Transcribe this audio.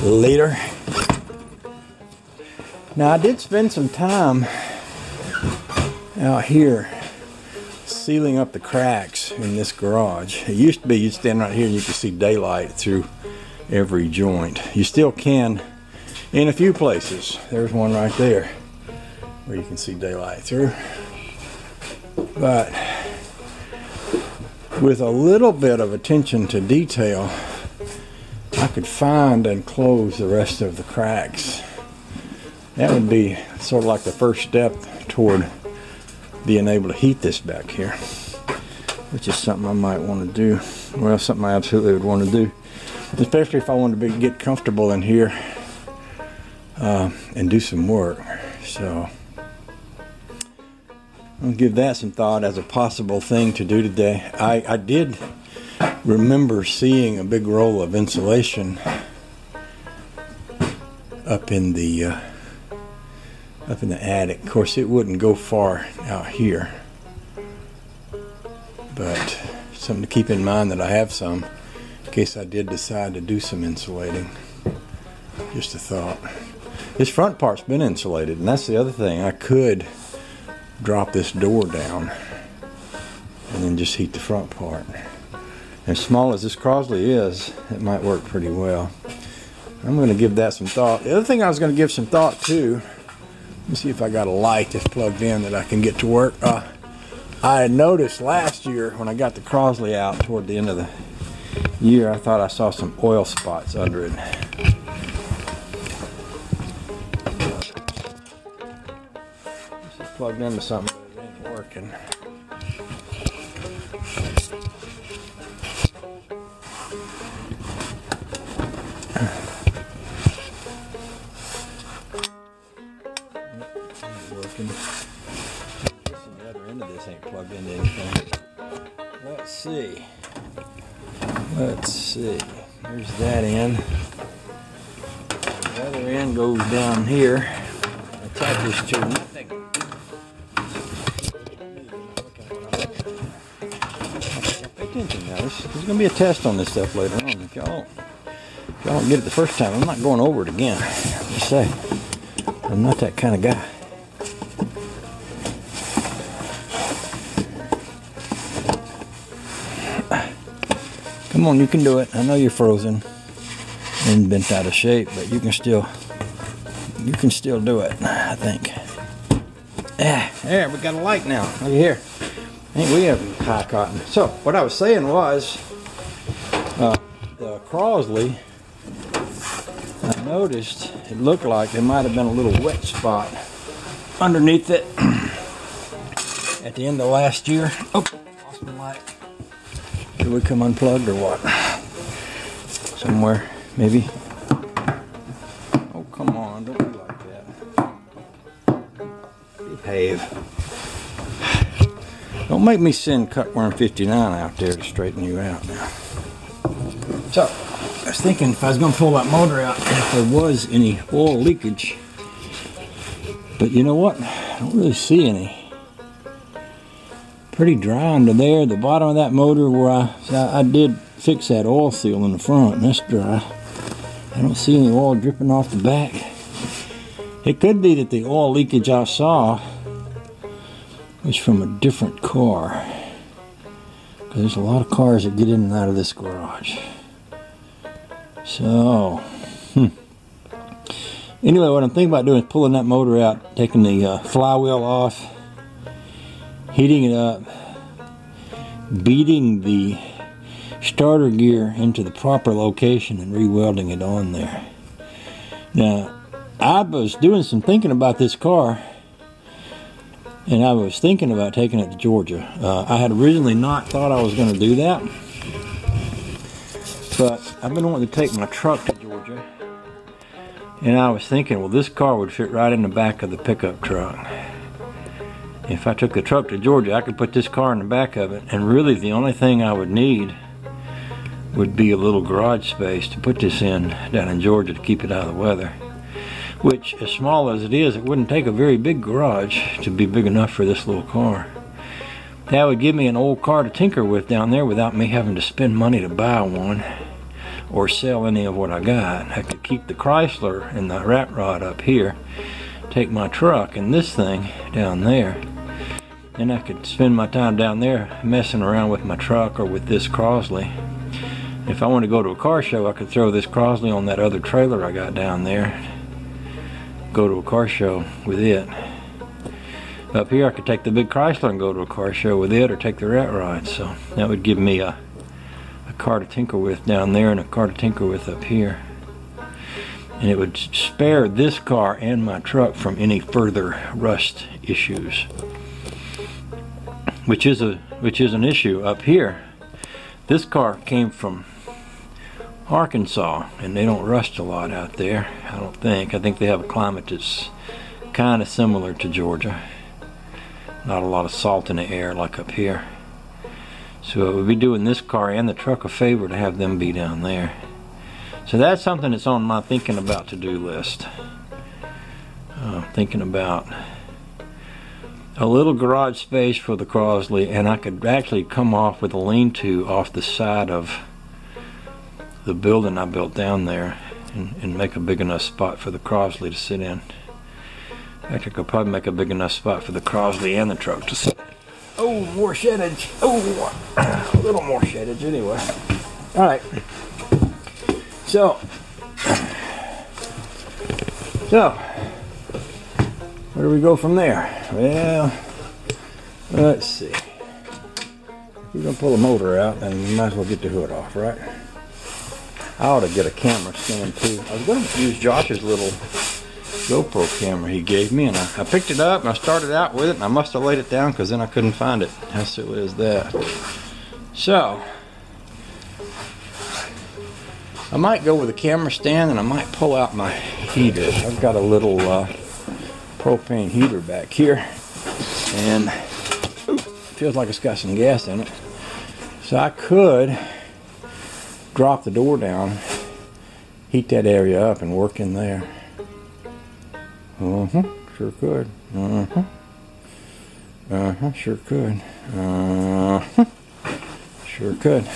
later. Now I did spend some time out here sealing up the cracks in this garage. It used to be you'd stand right here and you could see daylight through every joint. You still can in a few places. There's one right there where you can see daylight through. But with a little bit of attention to detail, I could find and close the rest of the cracks. That would be sort of like the first step toward being able to heat this back here, which is something I might want to do. Well, something I absolutely would want to do, especially if I wanted to get comfortable in here and do some work. So I'll give that some thought as a possible thing to do today. I did remember seeing a big roll of insulation up in the attic. Of course, it wouldn't go far out here, but something to keep in mind that I have some in case I did decide to do some insulating. Just a thought. This front part's been insulated, and that's the other thing. I could drop this door down and then just heat the front part. As small as this Crosley is, it might work pretty well. I'm going to give that some thought. The other thing I was going to give some thought to, let me see if I got a light that's plugged in that I can get to work. I had noticed last year when I got the Crosley out toward the end of the year, I thought I saw some oil spots under it. This is plugged into something, but it ain't working. The other end of this ain't plugged into anything. Let's see. There's that end. The other end goes down here. Attaches to nothing. Pay attention now. There's going to be a test on this stuff later on. If y'all don't get it the first time, I'm not going over it again. Just say, I'm not that kind of guy. Come on, you can do it. I know you're frozen and bent out of shape, but you can still do it, I think. There, we got a light now. Look here. Ain't we have high cotton? So, what I was saying was, the Crosley, I noticed it looked like there might have been a little wet spot underneath it at the end of last year. Oh, lost my light. Did we come unplugged or what? Somewhere, maybe. Oh, come on, don't be like that. Behave. Don't make me send Cutworm 59 out there to straighten you out now. So, I was thinking if I was going to pull that motor out, if there was any oil leakage. But you know what? I don't really see any. Pretty dry under there. The bottom of that motor where I did fix that oil seal in the front, and that's dry. I don't see any oil dripping off the back. It could be that the oil leakage I saw was from a different car, because there's a lot of cars that get in and out of this garage. So anyway, what I'm thinking about doing is pulling that motor out, taking the flywheel off, heating it up, beating the starter gear into the proper location and re-welding it on there. Now, I was doing some thinking about this car, and I was thinking about taking it to Georgia. I had originally not thought I was going to do that, but I've been wanting to take my truck to Georgia, and I was thinking, well, this car would fit right in the back of the pickup truck. If I took the truck to Georgia, I could put this car in the back of it, and really the only thing I would need would be a little garage space to put this in down in Georgia to keep it out of the weather. Which, as small as it is, it wouldn't take a very big garage to be big enough for this little car. That would give me an old car to tinker with down there without me having to spend money to buy one. or sell any of what I got. I could keep the Chrysler and the rat rod up here, take my truck and this thing down there, and I could spend my time down there messing around with my truck or with this Crosley. If I want to go to a car show, I could throw this Crosley on that other trailer I got down there, go to a car show with it. Up here I could take the big Chrysler and go to a car show with it, or take the rat rod. So that would give me a car to tinker with down there and a car to tinker with up here. And it would spare this car and my truck from any further rust issues, which is an issue up here. This car came from Arkansas, and they don't rust a lot out there, I don't think. I think they have a climate that's kind of similar to Georgia. Not a lot of salt in the air like up here. So it would be doing this car and the truck a favor to have them be down there. So that's something that's on my thinking about to-do list. Thinking about a little garage space for the Crosley, and I could actually come off with a lean-to off the side of the building I built down there and make a big enough spot for the Crosley to sit in. In fact, I could probably make a big enough spot for the Crosley and the truck to sit in. Oh, more sheddage. Oh, a little more sheddage anyway. Alright. So, where do we go from there? Well, let's see. If we're going to pull the motor out, then we might as well get the hood off, right? I ought to get a camera stand too. I was going to use Josh's little GoPro camera he gave me, and I picked it up and I started out with it, and I must have laid it down because then I couldn't find it. How silly is that? So, I might go with a camera stand, and I might pull out my heater. I've got a little propane heater back here, and feels like it's got some gas in it. So I could drop the door down, heat that area up, and work in there. Sure could. Sure could. Sure could.